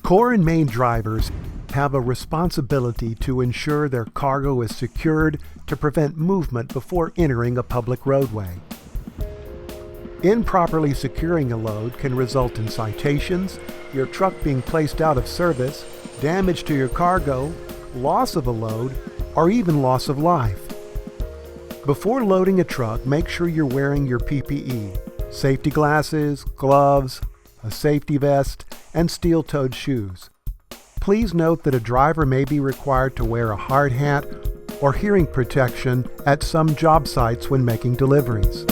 Core and main drivers have a responsibility to ensure their cargo is secured to prevent movement before entering a public roadway. Improperly securing a load can result in citations, your truck being placed out of service, damage to your cargo, loss of a load, or even loss of life. Before loading a truck, make sure you're wearing your PPE, safety glasses, gloves, a safety vest, and steel-toed shoes. Please note that a driver may be required to wear a hard hat or hearing protection at some job sites when making deliveries.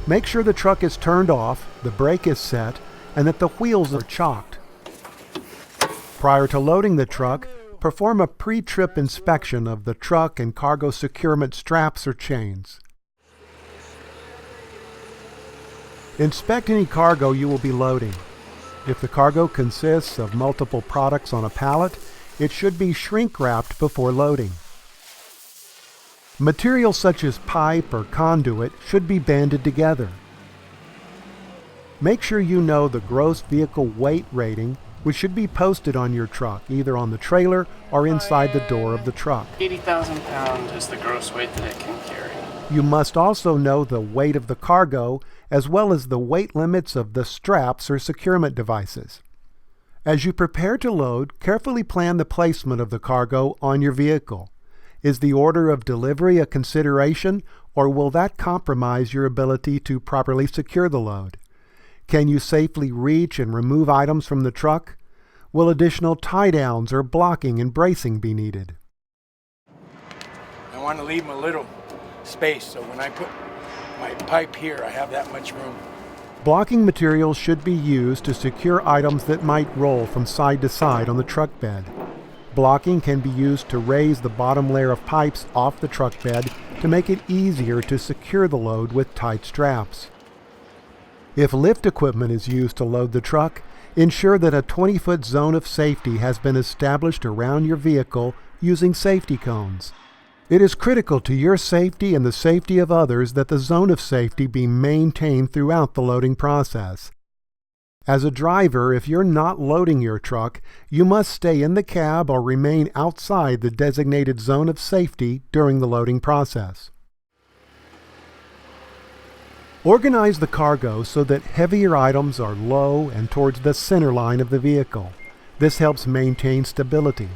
Make sure the truck is turned off, the brake is set, and that the wheels are chocked. Prior to loading the truck, perform a pre-trip inspection of the truck and cargo securement straps or chains. Inspect any cargo you will be loading. If the cargo consists of multiple products on a pallet, it should be shrink-wrapped before loading. Materials such as pipe or conduit should be banded together. Make sure you know the gross vehicle weight rating, which should be posted on your truck, either on the trailer or inside the door of the truck. 80,000 pounds is the gross weight that it can carry. You must also know the weight of the cargo, as well as the weight limits of the straps or securement devices. As you prepare to load, carefully plan the placement of the cargo on your vehicle. Is the order of delivery a consideration, or will that compromise your ability to properly secure the load? Can you safely reach and remove items from the truck? Will additional tie-downs or blocking and bracing be needed? I want to leave them a little space, so when I put my pipe here, I have that much room. Blocking materials should be used to secure items that might roll from side to side on the truck bed. Blocking can be used to raise the bottom layer of pipes off the truck bed to make it easier to secure the load with tight straps. If lift equipment is used to load the truck, ensure that a 20-foot zone of safety has been established around your vehicle using safety cones. It is critical to your safety and the safety of others that the zone of safety be maintained throughout the loading process. As a driver, if you're not loading your truck, you must stay in the cab or remain outside the designated zone of safety during the loading process. Organize the cargo so that heavier items are low and towards the center line of the vehicle. This helps maintain stability.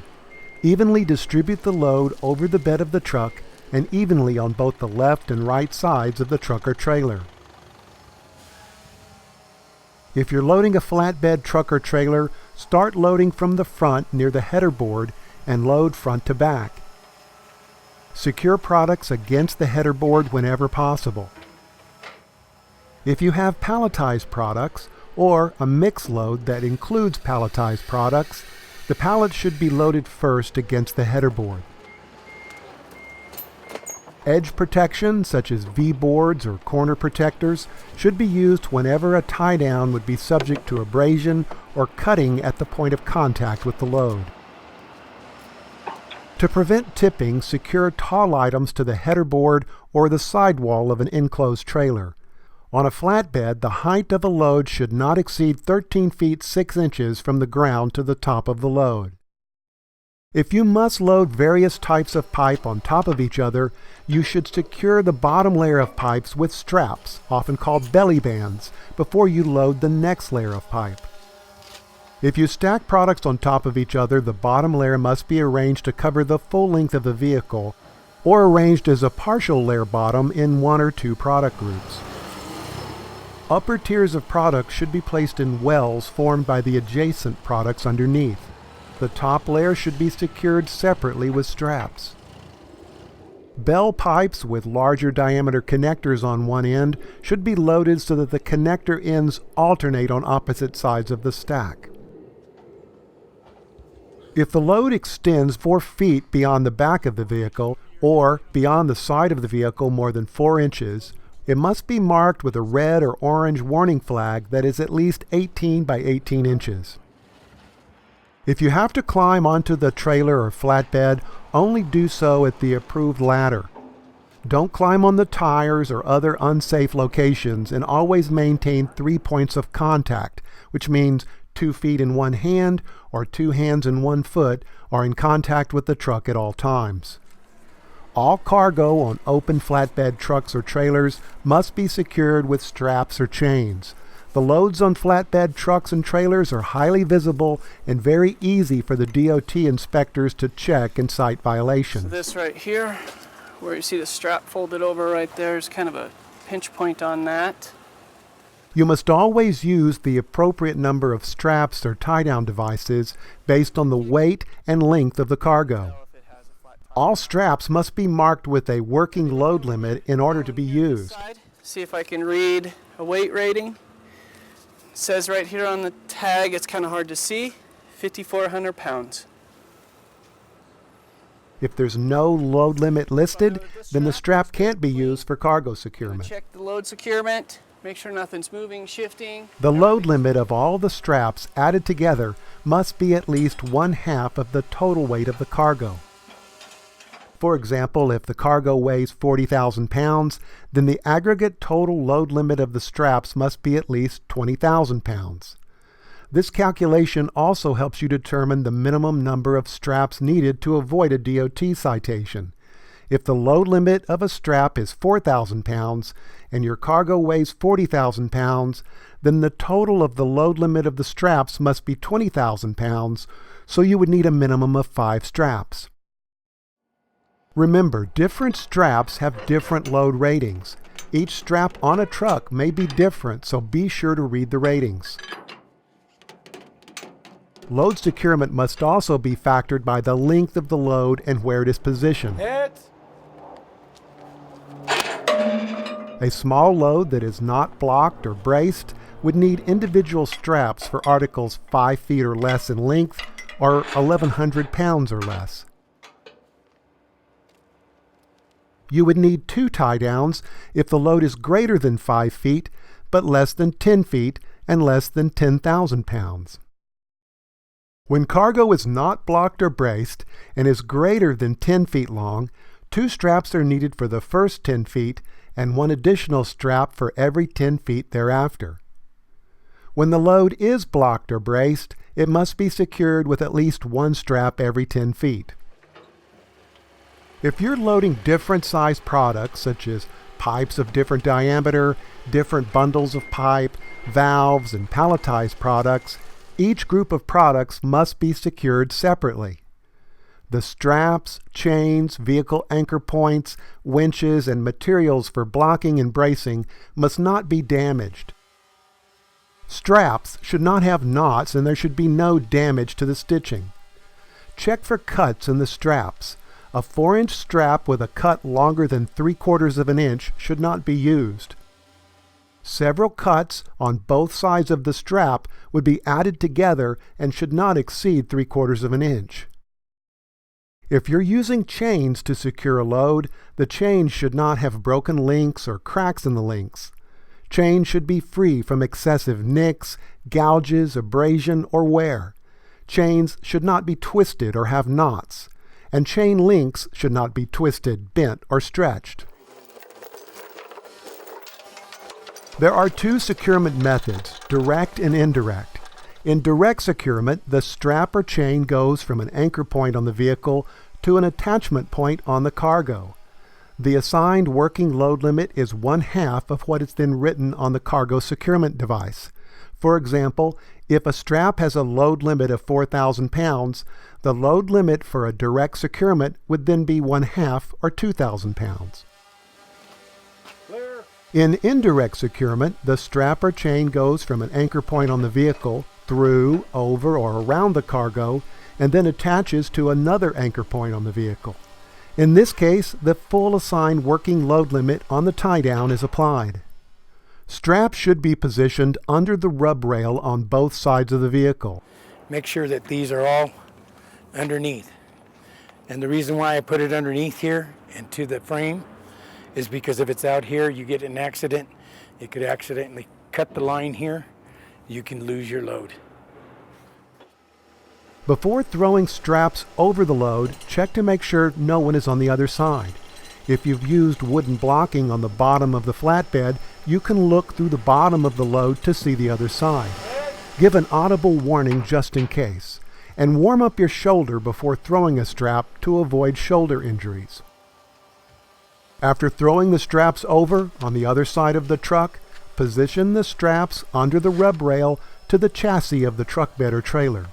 Evenly distribute the load over the bed of the truck and evenly on both the left and right sides of the truck or trailer. If you're loading a flatbed truck or trailer, start loading from the front near the header board and load front to back. Secure products against the header board whenever possible. If you have palletized products or a mixed load that includes palletized products, the pallet should be loaded first against the header board. Edge protection, such as V-boards or corner protectors, should be used whenever a tie-down would be subject to abrasion or cutting at the point of contact with the load. To prevent tipping, secure tall items to the header board or the sidewall of an enclosed trailer. On a flatbed, the height of a load should not exceed 13 feet 6 inches from the ground to the top of the load. If you must load various types of pipe on top of each other, you should secure the bottom layer of pipes with straps, often called belly bands, before you load the next layer of pipe. If you stack products on top of each other, the bottom layer must be arranged to cover the full length of the vehicle, or arranged as a partial layer bottom in one or two product groups. Upper tiers of products should be placed in wells formed by the adjacent products underneath. The top layer should be secured separately with straps. Bell pipes with larger diameter connectors on one end should be loaded so that the connector ends alternate on opposite sides of the stack. If the load extends 4 feet beyond the back of the vehicle or beyond the side of the vehicle more than 4 inches, it must be marked with a red or orange warning flag that is at least 18 by 18 inches. If you have to climb onto the trailer or flatbed, only do so at the approved ladder. Don't climb on the tires or other unsafe locations, and always maintain 3 points of contact, which means 2 feet in one hand or 2 hands and 1 foot are in contact with the truck at all times. All cargo on open flatbed trucks or trailers must be secured with straps or chains. The loads on flatbed trucks and trailers are highly visible and very easy for the DOT inspectors to check and cite violations. So this right here, where you see the strap folded over right there, is kind of a pinch point on that. You must always use the appropriate number of straps or tie-down devices based on the weight and length of the cargo. All straps must be marked with a working load limit in order to be used. See if I can read a weight rating. It says right here on the tag, it's kind of hard to see, 5,400 pounds. If there's no load limit listed, then the strap can't be used for cargo securement. Check the load securement, make sure nothing's moving, shifting. The load limit of all the straps added together must be at least 1/2 of the total weight of the cargo. For example, if the cargo weighs 40,000 pounds, then the aggregate total load limit of the straps must be at least 20,000 pounds. This calculation also helps you determine the minimum number of straps needed to avoid a DOT citation. If the load limit of a strap is 4,000 pounds and your cargo weighs 40,000 pounds, then the total of the load limit of the straps must be 20,000 pounds, so you would need a minimum of 5 straps. Remember, different straps have different load ratings. Each strap on a truck may be different, so be sure to read the ratings. Load securement must also be factored by the length of the load and where it is positioned. A small load that is not blocked or braced would need individual straps for articles 5 feet or less in length or 1,100 pounds or less. You would need 2 tie-downs if the load is greater than 5 feet, but less than 10 feet and less than 10,000 pounds. When cargo is not blocked or braced and is greater than 10 feet long, 2 straps are needed for the first 10 feet and 1 additional strap for every 10 feet thereafter. When the load is blocked or braced, it must be secured with at least 1 strap every 10 feet. If you're loading different size products, such as pipes of different diameter, different bundles of pipe, valves, and palletized products, each group of products must be secured separately. The straps, chains, vehicle anchor points, winches, and materials for blocking and bracing must not be damaged. Straps should not have knots and there should be no damage to the stitching. Check for cuts in the straps. A 4-inch strap with a cut longer than 3/4 of an inch should not be used. Several cuts on both sides of the strap would be added together and should not exceed 3/4 of an inch. If you're using chains to secure a load, the chains should not have broken links or cracks in the links. Chains should be free from excessive nicks, gouges, abrasion, or wear. Chains should not be twisted or have knots, and chain links should not be twisted, bent, or stretched. There are 2 securement methods, direct and indirect. In direct securement, the strap or chain goes from an anchor point on the vehicle to an attachment point on the cargo. The assigned working load limit is 1/2 of what is then written on the cargo securement device. For example, if a strap has a load limit of 4,000 pounds, the load limit for a direct securement would then be 1/2 or 2,000 pounds. In indirect securement, the strap or chain goes from an anchor point on the vehicle through, over, or around the cargo and then attaches to another anchor point on the vehicle. In this case, the full assigned working load limit on the tie-down is applied. Straps should be positioned under the rub rail on both sides of the vehicle. Make sure that these are all underneath. And the reason why I put it underneath here and to the frame is because if it's out here, you get an accident, it could accidentally cut the line here, you can lose your load. Before throwing straps over the load, check to make sure no one is on the other side. If you've used wooden blocking on the bottom of the flatbed, you can look through the bottom of the load to see the other side. Give an audible warning just in case, and warm up your shoulder before throwing a strap to avoid shoulder injuries. After throwing the straps over on the other side of the truck, position the straps under the rub rail to the chassis of the truck bed or trailer.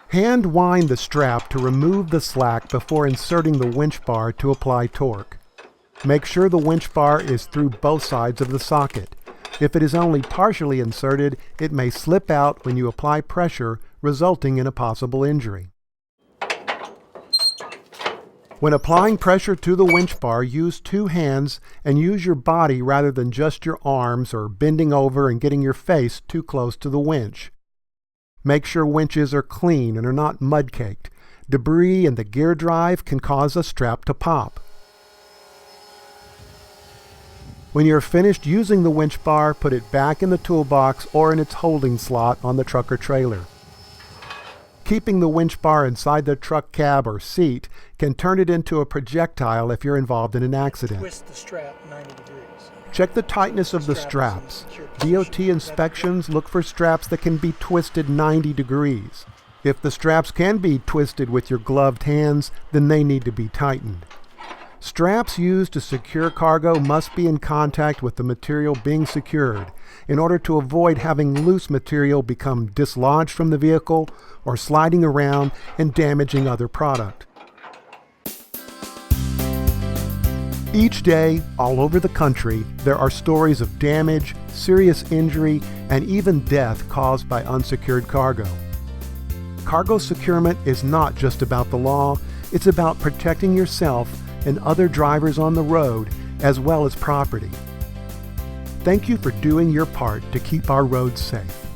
Hand wind the strap to remove the slack before inserting the winch bar to apply torque. Make sure the winch bar is through both sides of the socket. If it is only partially inserted, it may slip out when you apply pressure, resulting in a possible injury. When applying pressure to the winch bar, use two hands and use your body rather than just your arms or bending over and getting your face too close to the winch. Make sure winches are clean and are not mud-caked. Debris in the gear drive can cause a strap to pop. When you're finished using the winch bar, put it back in the toolbox or in its holding slot on the truck or trailer. Keeping the winch bar inside the truck cab or seat can turn it into a projectile if you're involved in an accident. Twist the strap 90 degrees. Check the tightness of the straps. DOT inspections look for straps that can be twisted 90 degrees. If the straps can be twisted with your gloved hands, then they need to be tightened. Straps used to secure cargo must be in contact with the material being secured in order to avoid having loose material become dislodged from the vehicle or sliding around and damaging other product. Each day, all over the country, there are stories of damage, serious injury, and even death caused by unsecured cargo. Cargo securement is not just about the law, it's about protecting yourself and other drivers on the road, as well as property. Thank you for doing your part to keep our roads safe.